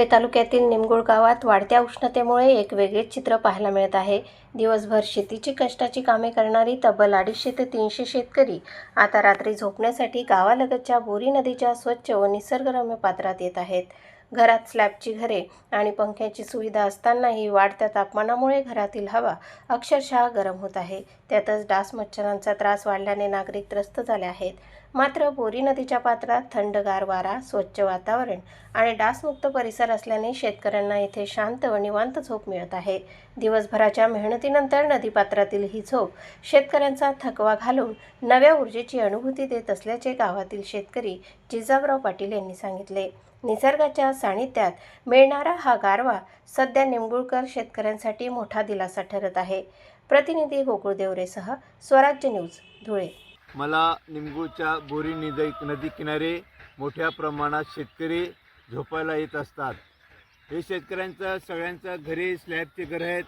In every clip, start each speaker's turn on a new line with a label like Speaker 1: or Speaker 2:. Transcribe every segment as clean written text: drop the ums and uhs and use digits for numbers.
Speaker 1: धुळे तालुक्यातील निमगुळ गावात वाढत्या उष्णतेमुळे एक वेगळेच चित्र पाहायला मिळत आहे। दिवसभर शेतीची कष्टाची कामे करणारी तब्बल 250 ते 300 शेतकरी आता रात्री झोपण्यासाठी गावालगतच्या बोरी नदीच्या स्वच्छ व निसर्गरम्य पात्रात येत आहेत। घरात स्लॅबची घरे आणि पंख्याची सुविधा असतानाही वाढत्या तापमानामुळे घरातील हवा अक्षरशः गरम होत आहे। त्यातच डास मच्छरांचा त्रास वाढल्याने नागरिक त्रस्त झाले आहेत। मात्र बोरी नदीच्या पात्रात थंडगार वारा, स्वच्छ वातावरण आणि डासमुक्त परिसर असल्याने शेतकऱ्यांना येथे शांत व निवांत झोप मिळत आहे। दिवसभराच्या मेहनतीनंतर नदीपात्रातील ही झोप शेतकऱ्यांचा थकवा घालून नव्या ऊर्जेची अनुभूती देत असल्याचे गावातील शेतकरी जिजाबराव पाटील यांनी सांगितले। निसर्गाच्या सानिध्यात मिळणारा हा गारवा सध्या निमगुळकर शेतकऱ्यांसाठी मोठा दिलासा ठरत आहे। प्रतिनिधी गोकुळ देवरेसह स्वराज्य न्यूज धुळे।
Speaker 2: मला निमगुळच्या बोरी नदी किनारे मोठ्या प्रमाणात शेतकरी झोपायला येत असतात। हे शेतकऱ्यांचं सगळ्यांचं घरी स्लॅबचे घर आहेत,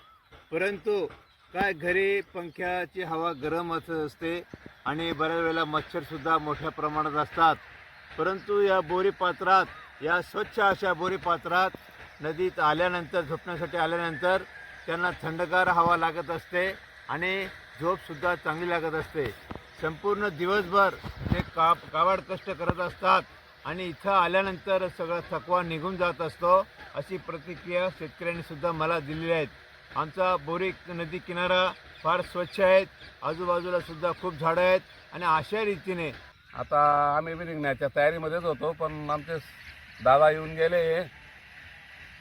Speaker 2: परंतु काय घरी पंख्याची हवा गरम असते आणि बऱ्याच वेळेला मच्छरसुद्धा मोठ्या प्रमाणात असतात। परंतु या बोरी पात्रात, या स्वच्छ अशा बोरी पात्रात नदीत आल्यानंतर, झोपण्यासाठी आल्यानंतर त्यांना थंडगार हवा लागत असते आणि झोपसुद्धा चांगली लागत असते। संपूर्ण दिवसभर ते काबाड कष्ट करत असतात आणि इथं आल्यानंतर सगळा थकवा निघून जात असतो, अशी प्रतिक्रिया शेतकऱ्यांनी सुद्धा मला दिलेली आहेत। आमचा बोरी नदी किनारा फार स्वच्छ आहे, आजूबाजूला सुद्धा खूप झाडं आहेत आणि अशा रीतीने
Speaker 3: आता आम्ही बी निघण्याच्या तयारीमध्येच होतो, पण आमचे दादा येऊन गेले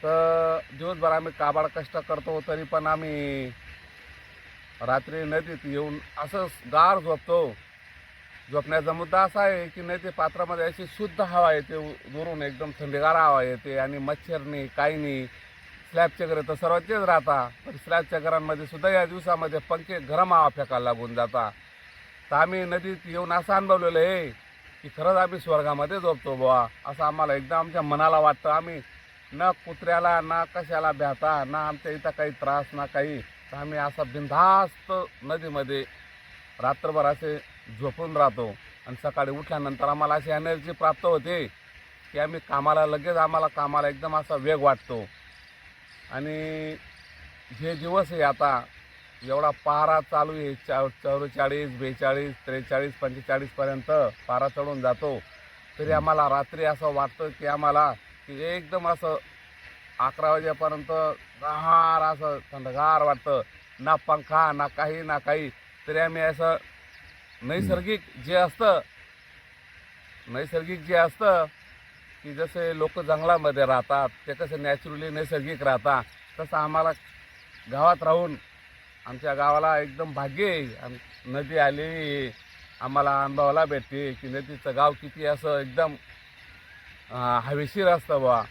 Speaker 3: तर दिवसभर आम्ही काबाड कष्ट करतो, तरी पण आम्ही रात्री नदीत येऊन असं गार झोपतो। झोपण्याचा मुद्दा असा आहे की नदी पात्रामध्ये अशी शुद्ध हवा येते, दुरून एकदम थंडगार हवा येते आणि मच्छर नाही, काही नाही। स्लॅबचे घरं तर सर्वांचेच राहतात, पण स्लॅबच्या घरांमध्ये सुद्धा या दिवसामध्ये पंखे गरम हवा फेकायला लागून जातात। तर आम्ही नदीत येऊन असं अनुभवलेलं आहे की खरंच आम्ही स्वर्गामध्ये झोपतो बुवा, असं आम्हाला एकदम आमच्या मनाला वाटतं। आम्ही ना कुत्र्याला ना कशाला भ्याता, ना आमच्या इथं काही त्रास ना काही, तर आम्ही असं बिनधास्त नदीमध्ये रात्रभर असे झोपून राहतो आणि सकाळी उठल्यानंतर आम्हाला अशी एनर्जी प्राप्त होते की आम्ही कामाला एकदम असा वेग वाटतो। आणि हे दिवस आहे आता एवढा पारा चालू आहे, 44, 42, 43, 45पर्यंत पारा चढून जातो, तरी आम्हाला रात्री असं वाटतं की आम्हाला की एकदम असं 11 वाजेपर्यंत गार असं थंडगार वाटतं, ना पंखा ना काही, तरी आम्ही असं नैसर्गिक जे असतं की जसे लोक जंगलामध्ये राहतात ते कसं नॅचरली नैसर्गिक राहतात, तसं आम्हाला गावात राहून आमच्या गावाला एकदम भाग्य आहे। आणि नदी आली आम्हाला अनुभवायला भेटते की नदीचं गाव किती असं एकदम हवेशीर असतं बा।